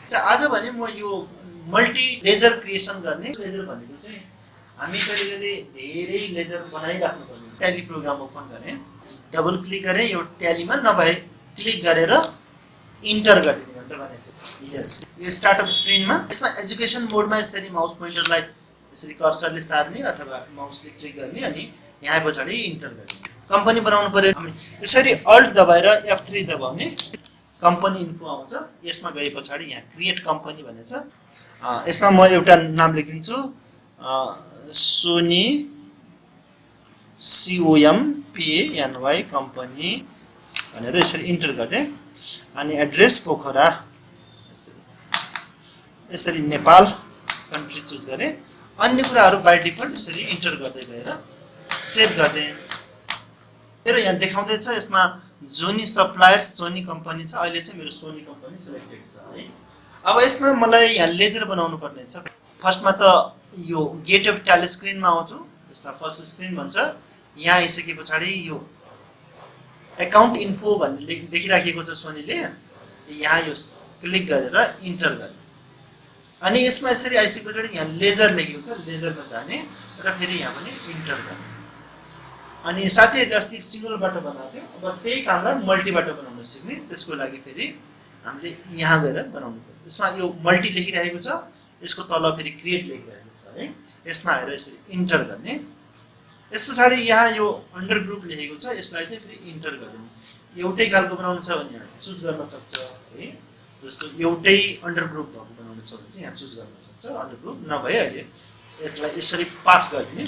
आज भने म यो मल्टी लेजर क्रिएसन गर्ने लेजर भनेको चाहिँ हामी कहिले धेरै लेजर बनाइराख्नु पर्ने ट्याली प्रोग्राम ओपन गरेँ डबल क्लिक गरेँ यो ट्यालीमा नभए क्लिक गरेर इन्टर गरिदिने भनेर भनेको थियो यस यो स्टार्टअप स्क्रिनमा यसमा एजुकेसन मोडमा यसरी माउस पोइन्टरलाई यसरी कर्सरले सार्ने अथवा माउसले क्लिक गर्ने अनि यहाँ पछाडि इन्टर गर्ने कम्पनी बनाउनु पर्यो हामी यसरी अल्ट दबाएर F3 दबाउने कम्पनी इन्फो आउँछ यसमा गए पछाडि यहाँ क्रिएट कम्पनी भनेछ यसमा म एउटा नाम लेखिदिन्छु सोनी COMPANY कम्पनी भनेर यसरी इन्टर गर्दै अनि एड्रेस पोखरा यसरी नेपाल कन्ट्री चुज गरे अन्य कुराहरू बाइ डिफल्ट यसरी इन्टर गर्दै गएर सेभ गर्दै मेरो यहाँ देखाउँदै छ यसमा जोनी सप्लायर सोनी कम्पनी छ अहिले चाहिँ मेरो सोनी कम्पनी सिलेक्टेड छ है अब यसमा मलाई यहाँ लेजर बनाउनु पर्ने छ फर्स्टमा त यो गेट अफ ट्याली स्क्रिनमा आउँछु यसलाई फर्स्ट स्क्रिन भन्छ यहाँ आइसके पछाडि यो अकाउन्ट इन्फो भन्ने देखिराखेको छ सोनीले यहाँ यो क्लिक गरेर इन्टर गर्ने अनि यसमा यसरी आइसके पछाडि यहाँ लेजर लेखेको छ लेजरमा जाने र फेरि यहाँ पनि इन्टर गर्ने अनि साथीहरूले अस्ति सिंगलबाट बनाएको थियो अब त्यही कामलाई मल्टीबाट बनाउन सिक्ने त्यसको लागि फेरि हामीले यहाँ गएर बनाउनु पर्यो यसमा यो मल्टी लेखिरहेको छ यसको तल फेरि क्रिएट लेखिरहेको छ है यसमा आएर यसरी इन्टर गर्ने यस पछाडि यहाँ यो अन्डर ग्रुप लेखेको छ यसलाई चाहिँ फेरि इन्टर गरिदिने एउटै खालको बनाउनु छ भने यहाँ चुज गर्न सक्छ है जस्तो एउटै अन्डर ग्रुप भएको बनाउनु छ भने चाहिँ यहाँ चुज गर्न सक्छ अन्डर ग्रुप नभए अहिले यसलाई यसरी पास गरिदिने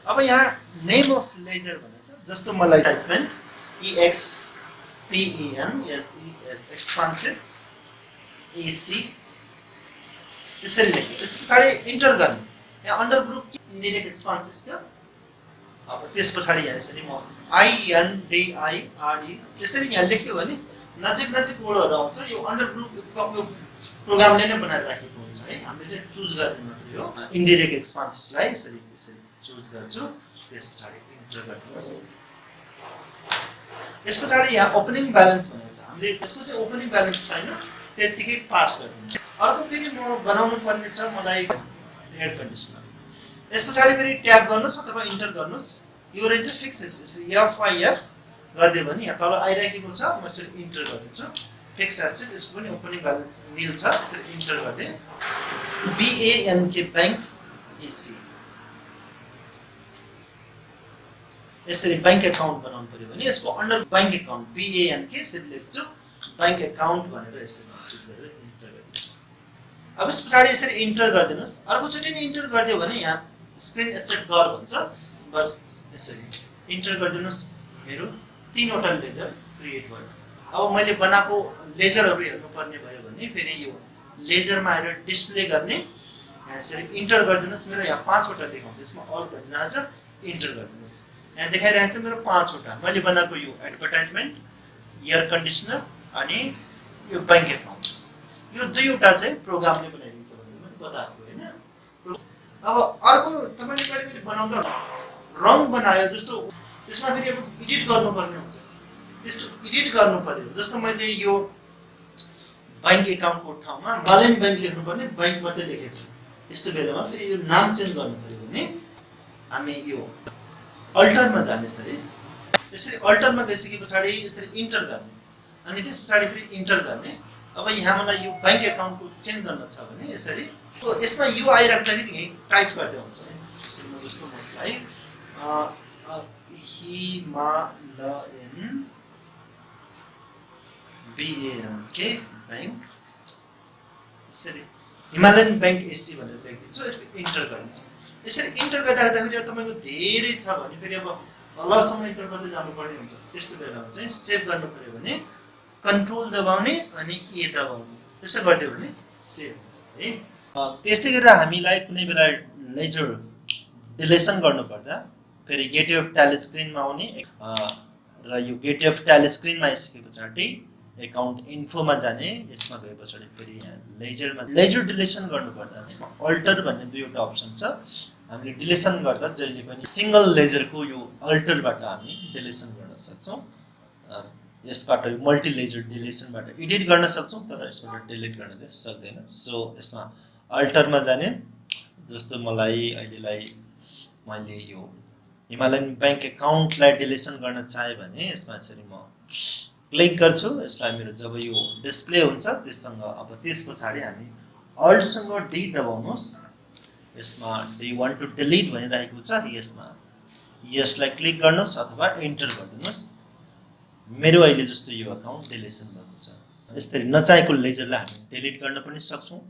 अब यहाँ नेम अफ लेजर भनेको छ जस्तो मलाई एडभर्टाइजमेन्ट EXPENSES एक्सपान्सेस AC यसरी लेख्यो त्यस पछाडि इन्टर गर्ने यहाँ अन्डर ग्रुप इन्डिरेक्ट एक्सपान्सेस थियो अब त्यस पछाडि यहाँ यसरी म INDIRE यसरी यहाँ लेख्यो भने नजिक वर्डहरू आउँछ यो अन्डर ग्रुप यो प्रोग्रामले नै बनाएर राखेको हुन्छ है हामीले चाहिँ चुज गर्ने मात्रै हो इन्डिरेक्ट एक्सपान्सेसलाई यसरी चुज गर्छु त्यस पछाडि इन्टर गर्नुहोस् यस पछाडि यहाँ ओपनिङ ब्यालेन्स भनेको छ हामीले यसको चाहिँ ओपनिङ ब्यालेन्स छैन त्यतिकै पास गरिदिन्छ अर्को फेरि म बनाउनु पर्ने छ मलाई एड कन्डिसनर यस पछाडि फेरि ट्याब गर्नुहोस् अथवा इन्टर गर्नुहोस् यो रहेछ फिक्स FIX गरिदियो भने यहाँ तल आइराखेको छ म यसरी इन्टर गरिदिन्छु फिक्स एसेट यसको पनि ओपनिङ ब्यालेन्स निल छ यसरी इन्टर गरिदिएँ BANK बैंक AC यसरी बैंक एकाउन्ट बनाउनु पर्यो भने यसको अन्डर बैंक एकाउन्ट BANK यसरी लेख्छु बैंक एकाउन्ट भनेर यसरी चुज गरेर इन्टर गरिदिन्छु अब यस पछाडि यसरी इन्टर गरिदिनुहोस् अर्कोचोटि नै इन्टर गरिदियो भने यहाँ स्क्रिन एसेट गर भन्छ बस यसरी इन्टर गरिदिनुहोस् मेरो 3 वटा लेजर क्रिएट भयो अब मैले बनाएको लेजरहरू हेर्नुपर्ने भयो भने फेरि यो लेजरमा आएर डिस्प्ले गर्ने यहाँ यसरी इन्टर गरिदिनुहोस् मेरो यहाँ 5 वटा देखाउँछ यसमा अल भनिरहेछ इन्टर गरिदिनुहोस् यहाँ देखाइरहेको छ मेरो 5 वटा मैले बनाएको यो एडभर्टाइजमेन्ट एयर कन्डिसनर अनि यो बैंक एकाउन्ट यो 2 वटा चाहिँ प्रोग्रामले बनाइदिन्छ भनेर मैले बताएको हैन अब अर्को तपाईले कहिले बनाउँदा रङ बनायो जस्तो त्यसमा फेरि अब एडिट गर्नुपर्ने हुन्छ त्यस्तो एडिट गर्नु पर्यो जस्तो मैले यो बैंक एकाउन्टको ठाउँमा बालेन बैंक लेख्नुपर्ने बैंक मात्रै लेखेको छु यस्तो बेलामा फेरि यो नाम चेन्ज गर्नु पर्यो भने हामी यो अल्टरमा जाने यसरी अल्टरमा गइसके पछाडि यसरी इन्टर गर्ने अनि त्यस पछाडि फेरि इन्टर गर्ने अब यहाँ मलाई यो बैंक एकाउन्टको चेन्ज गर्न छ भने यसरी तो यसमा यो आइराख्दाखेरि यही टाइप गर्दै हुन्छ है यसरी म जस्तो म यसलाई हिमालयन BANK बैंक यसरी हिमालयन बैंक AC भनेर लेखिदिन्छु इन्टर गरिदिन्छु यसरी इन्टर गरिराख्दाखेरि तपाईको धेरै छ भने फेरि अब लसम्म इन्टर गर्दै जानुपर्ने हुन्छ त्यस्तो बेलामा चाहिँ सेभ गर्नु पर्यो भने कन्ट्रोल दबाउने अनि ए दबाउने त्यसो गर्दियो भने सेभ हुन्छ है त्यस्तै गरेर हामीलाई कुनै बेला लेजर डिलिसन गर्नु पर्दा फेरि गेटवे अफ ट्याली स्क्रिनमा आउने र यो गेटवे अफ ट्याली स्क्रिनमा आइसके पछाडि एकाउन्ट इन्फोमा जाने यसमा गए पछाडि फेरि यहाँ लेजरमा लेजर डिलिसन गर्नु पर्दा यसमा अल्टर भन्ने दुईवटा अप्सन छ हामीले डिलिसन गर्दा जहिले पनि सिंगल लेजरको यो अल्टरबाट हामी डिलिसन गर्न सक्छौं यसबाट मल्टी लेजर डिलिसनबाट एडिट गर्न सक्छौँ तर यसबाट डिलिट गर्न चाहिँ सक्दैन। सो यसमा अल्टरमा जाने, जस्तो मलाई अहिलेलाई मैले यो हिमालयन ब्याङ्क एकाउन्टलाई डिलिसन गर्न चाहे भने यसमा यसरी म क्लिक गर्छु। यसलाई मेरो जब यो डिस्प्ले हुन्छ त्यससँग अब त्यस पछाडि हामी अल्टसँग डी दबाउनुहोस्। यसमा do you want to delete भनिरहेको छ, यसमा यसलाई क्लिक गर्नुहोस् अथवा इन्टर गरिदिनुहोस्। मेरो अहिले जस्तो यो अकाउन्ट डिलिसन भएको छ। यसरी नचाहेको लेजरलाई हामी डिलिट गर्न पनि सक्छौँ।